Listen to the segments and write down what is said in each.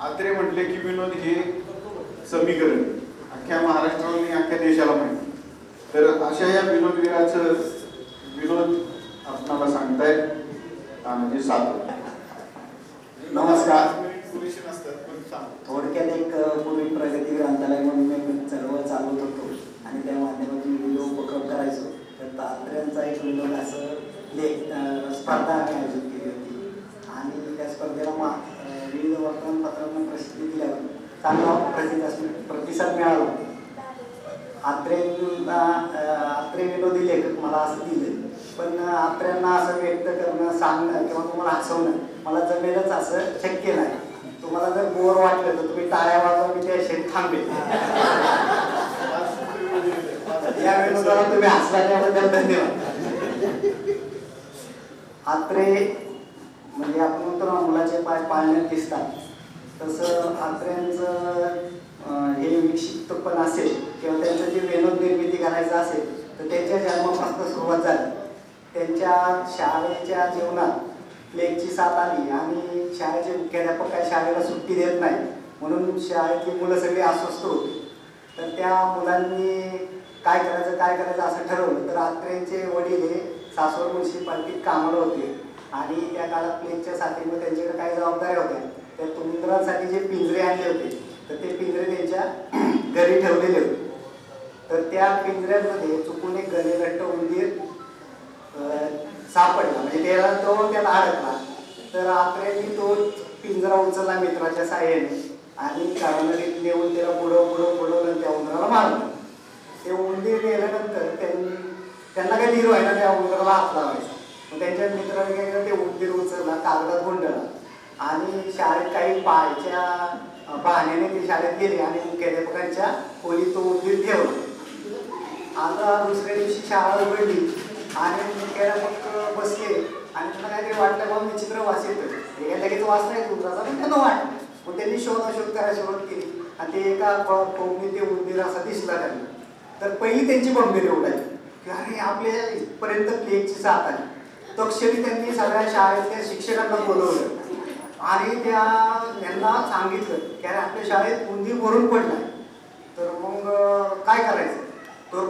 आत्रे म्हटले की विनोद हे समीकरण अख्ख्या महाराष्ट्राला आणि अख्ख्या देशाला माहिती. तर अशा या विनोदवीराचं विनोद आपणाला सांगताय म्हणजे साधू. नमस्कार. नसतात थोडक्यात एक पूर्वी प्रगती ग्रंथालय म्हणून एक चळवळ चालवत होतो आणि त्या माध्यमातून व्हिडिओ उपक्रम करायचो. तर तात्र्यांचा एक विनोद असं स्पर्धा आम्ही आयोजित केली होती आणि त्या स्पर्धेला विविध वर्तमानपत्रांना प्रसिद्धी दिल्यावर चांगला प्रतिसाद मिळाला. आत्रे विनोदी लेखक मला असं दिले, पण आत्र्यांना असं व्यक्त करणं, सांगणं किंवा तुम्हाला हसवणं मला जमेलच असं शक्य नाही. तुम्हाला जर बोर वाटलं तर तुम्ही टाळ्या वाजवा, मी त्या शेत थांबेल. या विनोदाला तुम्ही हसला त्याबद्दल धन्यवाद. आत्रे म्हणजे आपण म्हणतो ना मुलाचे पाय पाळण्यात दिसतात, तसं आत्र्यांचं हे विक्षिप्तपण असेल किंवा त्यांचं जे विनोद निर्मिती करायचं असेल तर त्यांच्या जन्मापासून सुरुवात झाली. त्यांच्या शाळेच्या जीवनात प्लेगची साथ आली आणि शाळेचे मुख्याध्यापक काय शाळेला सुट्टी देत नाही म्हणून शाळेतली मुलं सगळी अस्वस्थ होती. तर त्या मुलांनी काय करायचं असं ठरवलं. तर आत्रेंचे वडील हे सासवड म्युन्सिपाल्टीत कामाला होते आणि त्या काळात प्लेगच्या साथीमुळे त्यांच्याकडे काही जबाबदाऱ्या होत्या. त्या उंदरांसाठी जे पिंजरे आणले होते तर ते पिंजरे त्यांच्या घरी ठेवलेले होते. तर त्या पिंजऱ्यांमध्ये चुकून एक गलेलट्ट उंदीर सापडला, म्हणजे त्याला तो त्याला अडकला. तर आत्र्यांनी तो पिंजरा उचलला मित्राच्या साह्याने आणि काळामध्ये नेऊन त्याला बुडवलं त्या उंदराला मारलं. ते उंदीर गेल्यानंतर त्यांना काही धीर व्हायला त्या उंदराला हात लावायचा. मग त्यांच्या मित्राने काय केलं, ते उंदीर उचलला, कागदात गुंडला आणि शाळेत काही पाहायच्या बहाण्याने ते शाळेत गेले आणि मुख्याध्यापकांच्या खोलीत तो उंदीर ठेवला. आता दुसऱ्या दिवशी शाळा उघडली आणि मुख्याध्यापक बसले आणि त्यांना काहीतरी वाटलं बाबा विचित्र वास येतोय. हे लगेच वास नाही उंदराचा, पण त्यांना वाटलं. मग त्यांनी शोध करायला सुरुवात केली आणि ते एका कोंबडीत ते उंदीर असा दिसला त्यांना. तर पहिली त्यांची गंभीर उडाली की अरे आपल्या इथपर्यंत प्लेगची साथ आली. तक्षणी त्यांनी सगळ्या शाळेतल्या शिक्षकांना बोलवलं आणि त्यांना सांगितलं की अरे आपल्या शाळेत उंदीर भरून पडला. तर मग काय करायचं. तर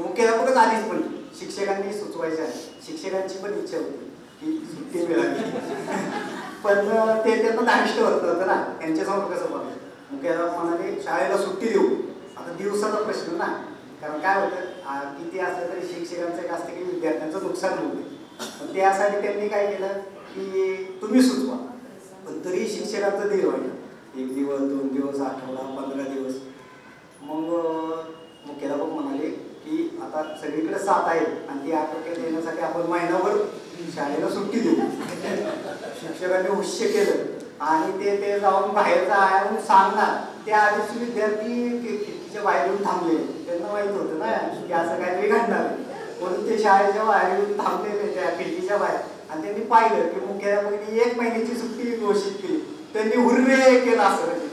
मुख्याध्यापकच आधीच म्हणले, शिक्षकांनी सुचवायचे आहे. शिक्षकांची पण इच्छा होती की सुट्टी मिळाली, पण ते त्यांना धारिष्ट होत नव्हतं ना, त्यांच्यासमोर कसं बघायचं. मुख्याध्यापक म्हणाले शाळेला सुट्टी देऊ. आता दिवसाचा प्रश्न ना, कारण काय होतं किती असलं तरी शिक्षकांचं एक असतं की विद्यार्थ्यांचं नुकसान होऊ नये. पण त्यासाठी त्यांनी काय केलं की तुम्ही सुचवा, पण तरी शिक्षकांचं धीर व्हायला 1 दिवस 2 दिवस आठवडा 15 दिवस. मग मुख्याध्यापक म्हणाले की आता सगळीकडे साथ आहे आणि ती आटोक्यात येण्यासाठी आपण महिनाभर शाळेला सुट्टी देऊ. शिक्षकांनी हुश्य केलं आणि ते जाऊन बाहेरचा आहे म्हणून सांगणार. त्या आधीच विद्यार्थी खिडकीच्या बाहेर येऊन थांबले. त्यांना माहित होतं ना की असं काहीतरी घडणार म्हणून ते शाळेच्या बाहेर येऊन थांबलेले त्या खिडकीच्या बाहेर. आणि त्यांनी पाहिलं की मुख्याध्यापकांनी 1 महिन्याची सुट्टी घोषित केली. त्यांनी हुर्रे केला असं.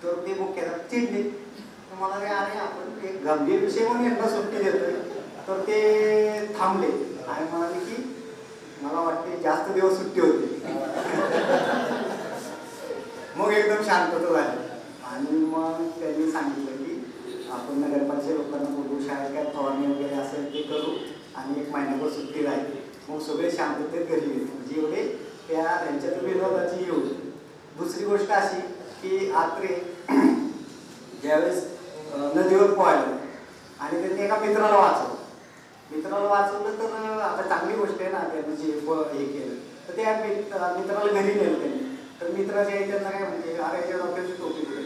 तर ते मुख्याध्यापक चिडले. मला अरे आपण एक गंभीर विषय म्हणून यांना सुट्टी देतोय. तर ते थांबले आणि म्हणाले की मला वाटते जास्त दिवस सुट्टी होती. मग एकदम शांतता झाली आणि मग त्यांनी सांगितलं की आपण नगरपालिकेच्या लोकांना बोलू, शाळेत काय फवारणी वगैरे असेल ते करू आणि 1 महिन्याभर सुट्टी राहील. मग सगळे शांततेत घरी येते. म्हणजे एवढे त्यांच्यात विनोदाची येऊ. दुसरी गोष्ट अशी की आत्रे ज्यावेळेस नदीवर पोहायला आणि त्यांनी एका मित्राला वाचवलं. तर आता चांगली गोष्ट आहे ना, त्यांनी जे हे केलं. तर त्या मित्राला घरी नेलं त्यांनी. तर मित्राच्या आई त्यांना काय म्हणजे अरे त्या डॉक्टरची टोपी दिली,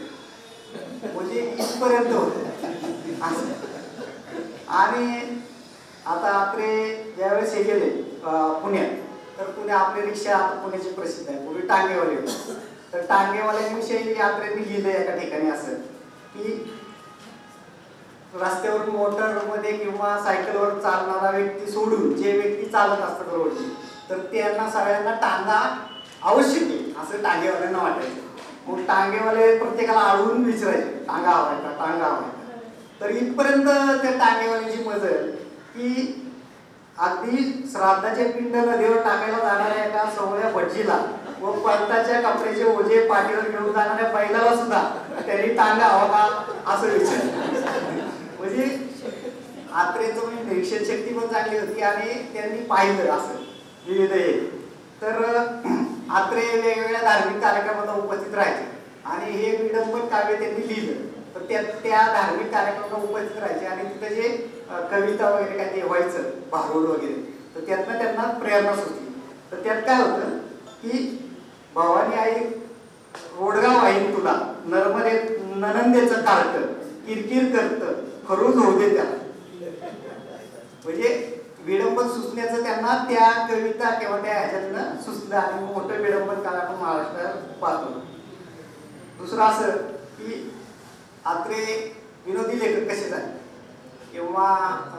म्हणजे इथपर्यंत होतं असं. आणि आता आत्रे ज्यावेळेस हे गेले पुण्यात, तर आपली रिक्षा आता पुण्याची प्रसिद्ध आहे. पूर्वी टांगेवाले होते. तर टांगेवाल्यांविषयी यात्रेने लिहिलं एका ठिकाणी असं की रस्त्यावर मोटरमध्ये किंवा सायकलवर चालणारा व्यक्ती सोडून जे व्यक्ती चालत असतात रोडनी, तर त्यांना सगळ्यांना टांगा आवश्यक आहे असं टांगेवाल्यांना वाटायचं. मग टांगेवाले प्रत्येकाला अडवून विचारायचे टांगा हवाय का. तर इथपर्यंत त्या टांगेवाल्याची मजल की अगदी श्राद्धाचे पिंड नदीवर टाकायला जाणाऱ्या एका सवळ्या भटजीला व पंताच्या कपड्याचे ओझे पाठीवर घेऊन जाणाऱ्या बैलाला सुद्धा त्यांनी टांगा हवा का असं विचारलं. म्हणजे आत्रेचं म्हणजे निरीक्षण शक्ती पण चांगली होती आणि त्यांनी पाहिलं असं विविध हे. तर आत्रे वेगवेगळ्या धार्मिक कार्यक्रमाला उपस्थित राहायचे आणि हे विडंबन काव्य त्यांनी लिहिलं. तर त्या धार्मिक कार्यक्रमाला उपस्थित राहायचे आणि तिथं जे कविता वगैरे काय ते व्हायचं भारुड वगैरे, तर त्यातनं त्यांना प्रेरणा सुचली. तर त्यात काय होतं की भवानी आई रोडगाव आहे तुला नर्मदे ननंदेचं कार्ट किरकिर करत खरूज होऊ दे त्याला. म्हणजे विडंबन सुचण्याचं त्यांना त्या कविता किंवा त्या ह्याच्यातनं सुचलं आणि मोठं विडंबन काल आपण महाराष्ट्रात पाहतो. दुसरं असं की आत्रे विनोदी लेखक कसे झाले किंवा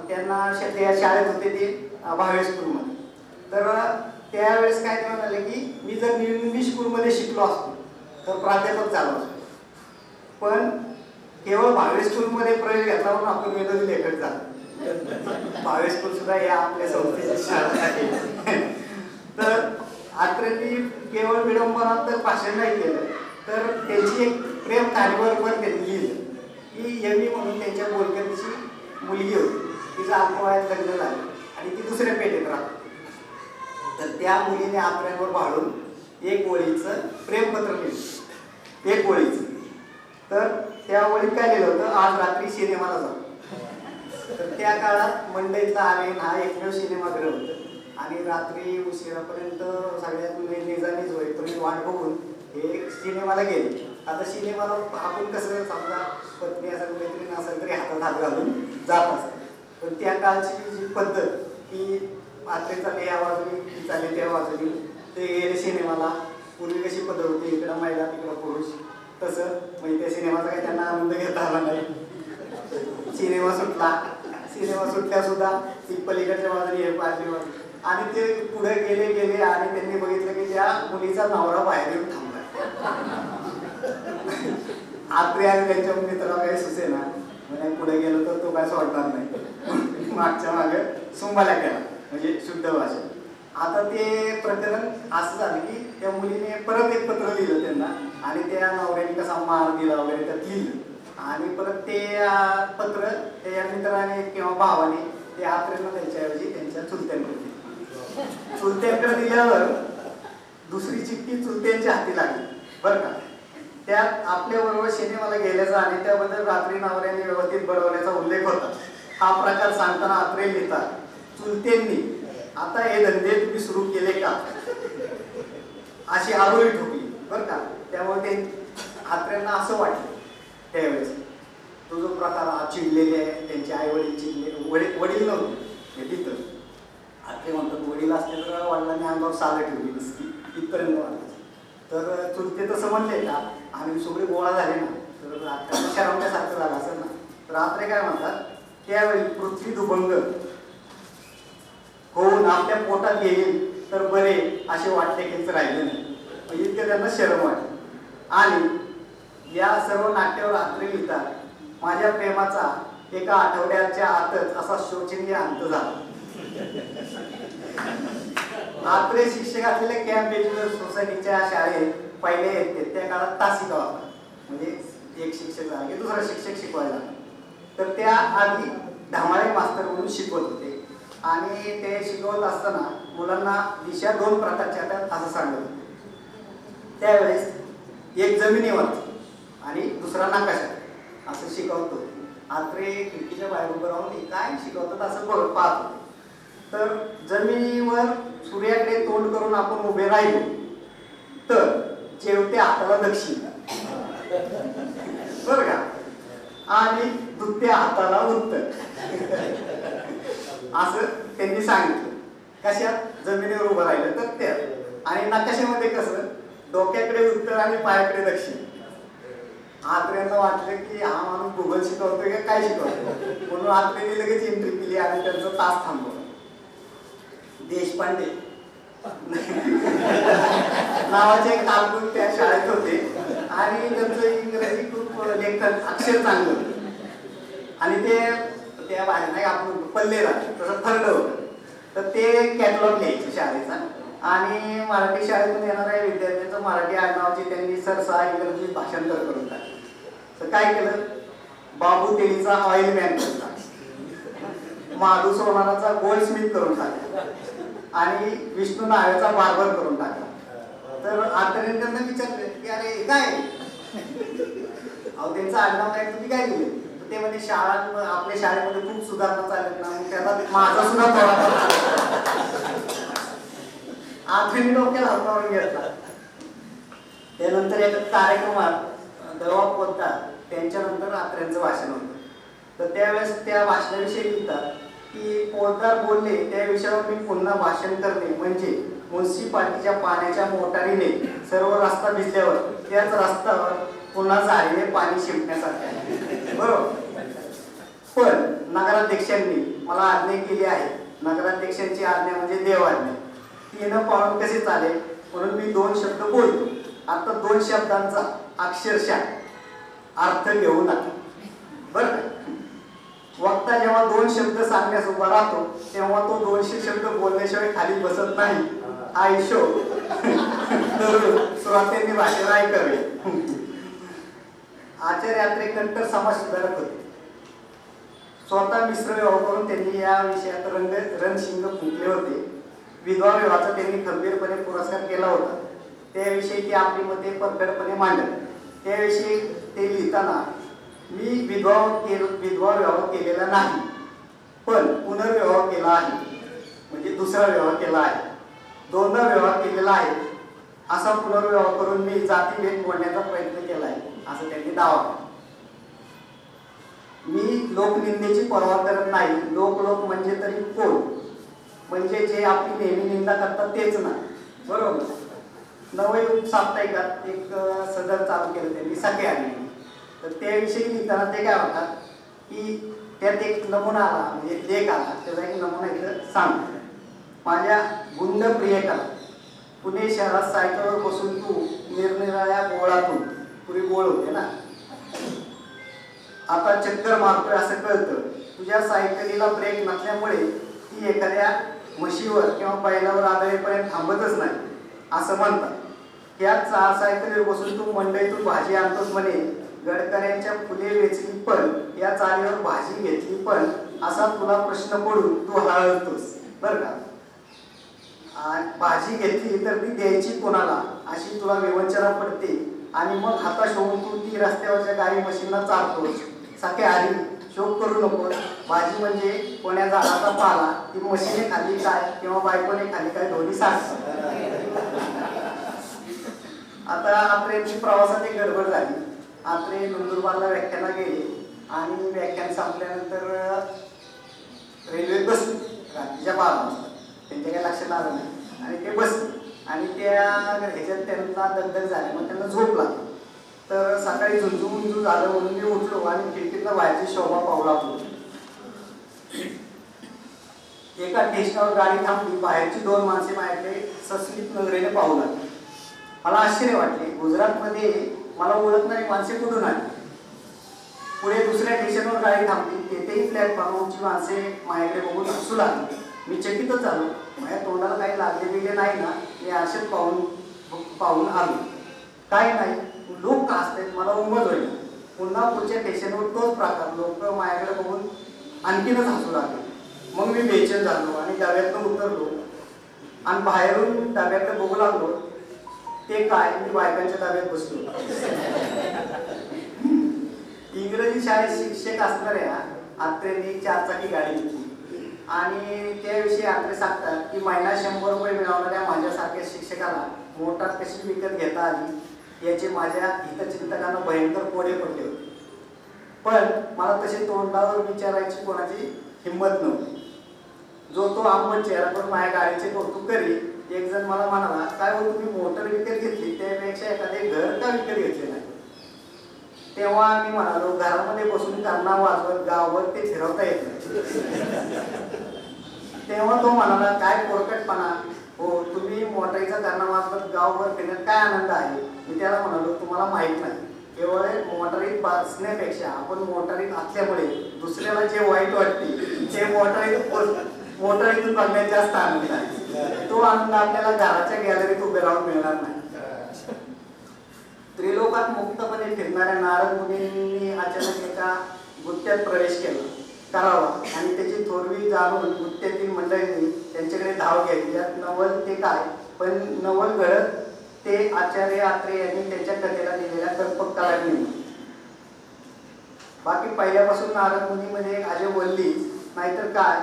त्यांना शाळेत होते ते भावे स्कूलमध्ये. तर त्यावेळेस काय ते म्हणाले की मी जर निळुंगी स्कूलमध्ये शिकलो असतो तर प्राध्यापक झालो असतो, पण केवळ भावे स्कूलमध्ये प्रवेश घेतला म्हणून आपण विनोदी लेखक झालो. भावे स्कूल सुद्धा या आपल्या संस्थेची शाळा आहे. तर आत्रेंनी केवळ विडंबनात भाषण नाही केलं तर त्यांची एक प्रेम कहाणीवर पण त्यांनी लिहिलं की एमी म्हणून त्यांच्या बोलक्याची मुलगी होती, तिचं अल्पवयात लग्न झालं आणि ती दुसऱ्या पेठेत राहत. तर त्या मुलीने आत्र्यांवर भाळून एक ओळीचं प्रेमपत्र लिहिलं, एक ओळीचं. तर त्या ओळीत काय लिहिलं होतं, आज रात्री सिनेमाला जाऊ. तर त्या काळात मंडईतला आर्यन हा एकमेव सिनेमागृह होतं आणि रात्री उशिरापर्यंत सगळ्यात निजानीच होईपर्यंत वाट बघून हे सिनेमाला गेले. आता सिनेमाला आपण कसं समजा पत्नी असेल मैत्रीण असेल तरी हातात हात घालून जात असत, पण त्या काळची जी पद्धत की आत्रे चालले या बाजूनी चालले त्या बाजूनी ते गेले सिनेमाला. पूर्वी कशी पद्धत होती इकडं महिला तिकडं पुरुष, तसं म्हणजे त्या सिनेमाचा काही त्यांना आनंद घेता आला नाही. सिनेमा सुटला, सिनेमा सुटल्या सुद्धा ती पलीकडच्या बाजूने हे पाहिजे आणि ते पुढे गेले गेले आणि त्यांनी बघितलं की त्या मुलीचा नवरा बाहेर येऊन थांबला. आत्रे आणि त्यांच्या मित्राला काही सुचेना, म्हणजे पुढे गेलो तर तो काय सोडणार नाही, मागच्या मागे सुंबाला केला म्हणजे शुद्ध भाषा. आता ते प्रकरण असं झालं की त्या मुलीने परत एक पत्र लिहिलं त्यांना आणि त्या नवऱ्याने कसा मार दिला वगैरे त्यात लिहिलं आणि परत ते पत्र त्या मित्राने किंवा भावाने ते आत्रेंना त्यांच्याऐवजी त्यांच्या चुलत्यांकडे दिली. चुलत्यांकडे दिल्यावर दुसरी चिठ्ठी चुलत्यांच्या हाती लागली बरं का. त्यात आपल्याबरोबर सिनेमाला गेल्याचा आणि त्याबद्दल रात्री नवऱ्याने व्यवस्थित बडवल्याचा उल्लेख होता. हा प्रकार सांगताना आत्रे लिहितात, चुलत्यांनी आता हे धंदे तुम्ही सुरू केले का अशी आरोळी ठोकली बरं का. त्यामुळे ते आत्र्यांना असं वाटलं त्यावेळेस तो जो प्रकार चिडलेले आहे, त्यांचे आई वडील चिडले, वडील नव्हते हे तिथं. आत्रे म्हणतात वडील असले तर वडिलांनी अंगावर सालं ठेवली नसती इथपर्यंत वाटलं. तर चुलते तसं म्हणले का आणि सगळे गोळा झाले ना तर आत्र्यांना शरमण्यासारखं झालं असेल ना. तर आत्रे काय म्हणतात, त्यावेळी पृथ्वी दुभंग होऊन आपल्या पोटात येईल तर बरे असे वाटते की राहिले नाही. म्हणजे इतकं त्यांना शरम वाटली. आणि या सर्व नाट्यावर आत्रे लिहितात, माझ्या प्रेमाचा एका आठवड्याच्या आतच असा शोचनीय अंत झाला. आत्रे शिक्षक असलेल्या कॅम्प एज्युकेशन सोसायटीच्या शाळेत पहिले येते. त्या काळात तासिका होता, म्हणजे एक शिक्षक झाला की दुसरा शिक्षक शिकवायला. तर त्या आधी ढामाळे मास्तर म्हणून शिकवत होते आणि ते शिकवत असताना मुलांना दिशा दोन प्रकारच्या आहेत असं सांगत होते. त्यावेळेस एक जमिनीवर आणि दुसरा नकाशात असं शिकवत होते. आत्रे खिडकीच्या बाहेर उभं राहून काय शिकवतात असं बघत पाहत होते. तर जमिनीवर सूर्याकडे तोंड करून आपण उभे राहिलो तर जेवत्या हाताला दक्षिण बरं का आणि दुखत्या हाताला उत्तर असं त्यांनी सांगितलं. कशात जमिनीवर उभं राहिलं तर त्या आणि नकाशामध्ये कसं डोक्याकडे उत्तर आणि पायाकडे दक्षिण. आत्र्यांना वाटलं की हा माणूस गुगल शिकवतोय का काय शिकवतोय म्हणून आत्र्यांनी लगेच एंट्री केली आणि त्यांचा तास थांबवला. देशपांडे नावाचे एक कारकून त्या शाळेत होते आणि त्यांचं इंग्रजी खूप लेखन अक्षर चांगलं होतं आणि ते त्या बाहेर नाही आपण पल्लेला तसं थर्ड होतं. तर ते कॅटलॉग लिहायचे शाळेचा आणि मराठी शाळेतून येणाऱ्या विद्यार्थ्यांचं मराठी आडनावाचे त्यांनी सरसा इंग्रजी भाषांतर करून टाकलं. तर काय केलं, बाबू तेलीचा ऑइल मॅन करून टाकला, माधू सोनाराचा गोल्ड स्मिथ करून टाकला आणि विष्णू नाव्याचा बार्बर करून टाकला. तर आत्ताने त्यांना विचारले की अरे काय अहो त्यांचं आडनाव काय, तुम्ही काय लिहिले? ते म्हणजे शाळा आपल्या शाळेमध्ये खूप सुधारणा चालत ना, मग त्याला माझा सुद्धा आठवणी डोक्याला हातावरून घेतला. त्यानंतर एका कार्यक्रमात दवा पोद्दार त्यांच्यानंतर आत्र्यांचं भाषण होतं. तर त्यावेळेस त्या भाषणाविषयी लिहितात की पोद्दार बोलले त्या विषयावर मी पुन्हा भाषण करणे म्हणजे म्युन्सिपाल्टीच्या पाण्याच्या मोटारीने सर्व रस्ता भिजल्यावर त्याच रस्त्यावर पुन्हा झालेले पाणी शिंपण्यासारखे आहे. बरोबर. पण नगराध्यक्षांनी मला आज्ञा केली आहे, नगराध्यक्षांची आज्ञा म्हणजे देवाज्ञा, ती न पाळून कसे चालेल, म्हणून मी 2 शब्द बोलतो. आता 2 शब्दांचा अक्षरशः अर्थ घेऊ नका. बरं, वक्ता जेव्हा 2 शब्द सांगण्यास उभा राहतो तेव्हा तो 200 शब्द बोलण्याशिवाय खाली बसत नाही. हा हिशोब श्रोत्यांनी भाषण ऐकावे. आचार्य यात्रे कट्टर समाज सुधारक होते. स्वतः मिश्र विवाह करून त्यांनी या विषयात रणशिंग फुंकले होते. विधवा विवाहाचा त्यांनी खंबीरपणे पुरस्कार केला होता. त्याविषयी ते आपली मते परखडपणे मांडत. त्याविषयी ते लिहिताना मी विधवा विवाह केलेला नाही, पण पुनर्विवाह केला आहे, म्हणजे दुसरा विवाह केला आहे, 2दा विवाह केलेला आहे. असा पुनर्विवाह करून मी जातीभेद मोडण्याचा प्रयत्न केला आहे, असं त्यांनी दावा केला. मी लोकनिंदेची पर्वा करत नाही. लोक म्हणजे तरी कोण, म्हणजे जे आपली नेहमी निंदा करतात तेच ना. बरोबर. नवयुग साप्ताहिकात एक सदर चालू केलं त्यांनी सगळे आले. तर त्याविषयी लिहिताना ते काय म्हणतात की त्यात एक नमुना आला, म्हणजे लेख आला, त्याचा एक नमुना इथं सांगतो. माझ्या गुंड प्रियकाला पुणे शहरात सायकलवर बसून तू निरनिराळ्या गोळातून, पुरी गोळ होते ना, आता चक्कर मारतोय असं कळतं. तुझ्या सायकलीला ब्रेक नसल्यामुळे ती एखाद्या म्हशीवर किंवा बैलावर आदळेपर्यंत थांबतच नाही असं म्हणतात. त्याच सायकलीवर बसून तू मंडईतून भाजी आणतोस म्हणे. गडकऱ्यांच्या फुले वेचली पण या चालीवर भाजी घेतली पण असा तुला प्रश्न पडून तू हळहळतोस. बरं का, भाजी घेतली तर ती द्यायची कोणाला अशी तुला विवंचना पडते आणि मग हाताश होऊन तू ती रस्त्यावरच्या गाई म्हशींना चालतोस. सखे आली, शोक करू नको. भाजी म्हणजे कोण्या झाडाचा पाला, ती म्हशीने खाली काय किंवा बायकोने खाली काय दोन्ही सांगतात. आता आत्रेची प्रवासात एक गडबड झाली. आत्रे नंदुरबारला व्याख्यानाला गेले आणि व्याख्यान संपल्यानंतर रेल्वेत बसले रात्रीच्या 12 वाजता. त्यांच्या काही लक्षात आलं नाही आणि ते बसले आणि त्या ह्याच्यात त्यांना दगदग झाली, मग त्यांना झोप लागली. तर सकाळी झुंजू झालं म्हणून मी उठलो आणि खिडकीतनं बाहेरची शोभा पाहू लागलो. एका स्टेशनावर गाडी थांबली. बाहेरची 2 माणसे माझ्याकडे सस्मित नजरेने पाहू लागली. मला आश्चर्य वाटले. गुजरातमध्ये मला ओळखणारी माणसे कुठून आली. पुढे दुसऱ्या स्टेशनवर गाडी थांबली. तेथेही प्लॅटफॉर्मवरची माणसे माझ्याकडे बघून हसू लागली. मी चकितच झालो. माझ्या तोंडाला काही लागले बिगले नाही ना. मी आशेत पाहून आलो. काही नाही, लोक का असतात मला उमज होईल. पुन्हा पुढच्या स्टेशनवर तोच प्रकार. लोक माझ्याकडे बघून आणखीनच हसू लागले. मग मी बेचैन झालो आणि डब्यातनं उतरलो आणि बाहेरून डब्याकडे बघू लागलो. ते काय, मी बायकांच्या डब्यात बसलो. इंग्रजी शाळेत शिक्षक असणाऱ्या आत्रेंनी 4 चाकी गाडी घेतली आणि त्याविषयी आत्रे सांगतात की महिना 100 रुपये मिळवणाऱ्या माझ्यासारख्या शिक्षकाला मोटार कशी विकत घेता आली याचे माझ्या हितचिंतकांना भयंकर कोडे पडले होते. पण मला तसे तोंडावर विचारायची कोणाची हिंमत नव्हती. जो तो आंबट चेहरा करून माझ्या गाडीचे कौतुक करी. एक जण मला म्हणाला, काय हो तुम्ही मोटर विकत घेतली त्यापेक्षा एखादे घर का विकत घेतले नाही. तेव्हा मी म्हणालो, घरामध्ये बसून त्यांना वाजवत गावावर ते फिरवता येत नाही. तेव्हा तो म्हणाला, काय पोरकटपणा हो, तुम्ही मोटारीचा कारणा वाजवत गावभर फिरण्यात काय आनंद आहे. मी त्याला म्हणालो, तुम्हाला माहित नाही, केवळ मोटारीत बसण्यापेक्षा आपण मोटारीत असल्यामुळे दुसऱ्याला जे वाईट वाटते ते मोटारीत मोटर इथून बघण्यात जास्त आनंद आहे. तो आनंद आपल्याला घराच्या गॅलरीत उभे राहून मिळणार नाही. त्रिलोकात मुक्तपणे फिरणाऱ्या नारद मुनींनी अचानक एका गुत्त्यात प्रवेश करावा आणि त्याची थोरवी जाणून गुत्त्यातील मंडळींनी त्यांच्याकडे धाव घ्यायची. यात नवल ते काय, पण नवल घडत ते आचार्य आत्रे यांनी त्यांच्या कथेला दिलेल्या कल्पक काळात. बाकी पहिल्यापासून नारद मुनीमध्ये अजय वल्ली नाहीतर काय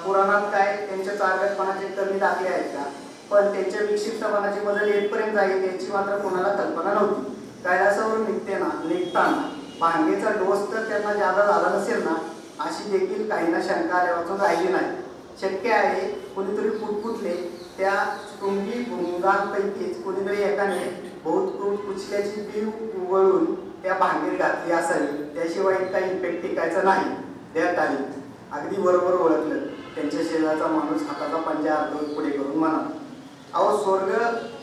पुराणात काय त्यांच्या चार्गटपणाचे कमी दाखले आहेत का, पण त्यांच्या विक्षिप्तपणाची बदल येतपर्यंत जाईल याची मात्र कोणाला कल्पना नव्हती. कैलासावरून निघताना भांगेचा डोस तर त्यांना जादा झाला नसेल ना, अशी देखील काहींना शंका आल्यापासून राहिली नाही. शक्य आहे कोणीतरी फुटफुटले त्या टुंगी भुंगांपैकीच कोणीतरी एकाने बहुत कुचल्याची बीव उघळून त्या भांगेत घातली असावी. त्याशिवाय काही इफेक्ट टिकायचा नाही. त्यात आली अगदी बरोबर ओळखलं. त्यांच्या शेजारचा माणूस हाताचा पंजा अर्धवट पुढे करून म्हणाला, अहो स्वर्ग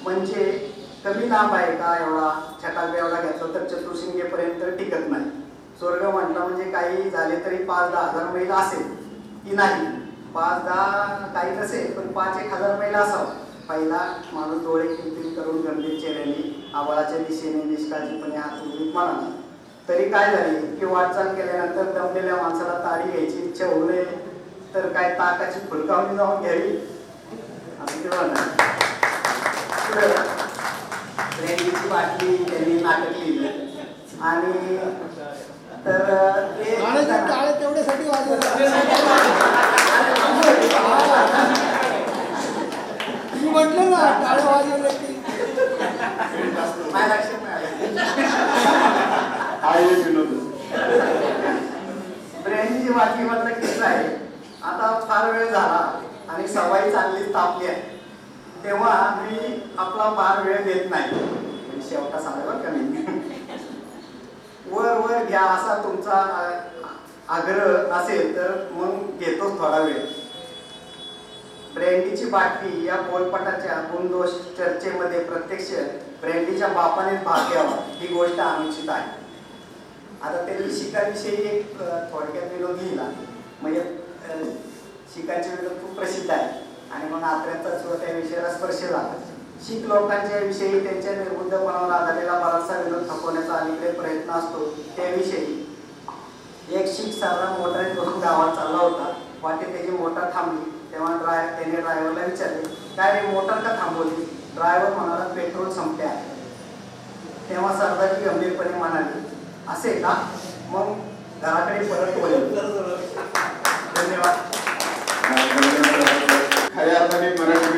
म्हणजे कमी लांब आहे का? एवढा छटाक एवढा घेतला तर चतुर्शिंगेपर्यंत टिकत नाही. स्वर्ग म्हटला म्हणजे काही झाले तरी 5-10 हजार मैल असेल की नाही. 5-10 काही नसेल पण 5-1 मैल असावं. पहिला माणूस डोळे किलकिल करून गंभीर चेहऱ्याने आवाळाच्या दिशेने निष्काळजीपणे हात उघडीत म्हणाला, तरी काय झाले की वाटचाल केल्यानंतर दमलेल्या माणसाला ताडी घ्यायची इच्छा होऊ नये तर काय ताकाची फुलकावणी जाऊन घ्यावी असं ते म्हणतात. ब्रँडीची बाटली त्यांनी नाटक लिहिलं आणि तर ते तेवढ्यासाठी म्हटलं ना टाळे वाजवले की माझ्या लक्षात नाही ब्रँडीची बाटली मात्र किस्सा आहे. आता फार वेळ झाला आणि सवय चांगलीच तापली आहे, तेव्हा मी आपला फार वेळ देत नाही. शेवटा सांगा बरं का मी वर घ्या असा तुमचा आग्रह असेल तर मग घेतोच थोडा वेळ. ब्रँडीची बाटली या बोलपटाच्या गुणदोष चर्चेमध्ये प्रत्यक्ष ब्रँडीच्या बापानेच भाग घ्यावा ही गोष्ट अनुचित आहे. आता त्यांनी शिकाविषयी एक थोडक्यात विनोद लिहिला. म्हणजे शिकाचे विनोद खूप प्रसिद्ध आहे आणि मग आत्र्यांचा त्या विषयाला स्पर्श झाला. शीख लोकांच्या विषयी त्यांच्या निर्बुद्धपणावर आधारलेला बराचसा विनोद थकवण्याचा अलीकडे प्रयत्न असतो. त्याविषयी एक शीख साधा मोटारीत बसून गावात चालला होता. वाटेत त्याची मोटार थांबली तेव्हा त्याने ड्रायव्हरला विचारले, काय रे मोटार का थांबवली? ड्रायव्हर म्हणाला, पेट्रोल संपले आहे. तेव्हा सरदारजी गंभीरपणे म्हणाले, असे का? मग घराकडे परत वळले. धन्यवाद. खऱ्या अर्थाने मराठी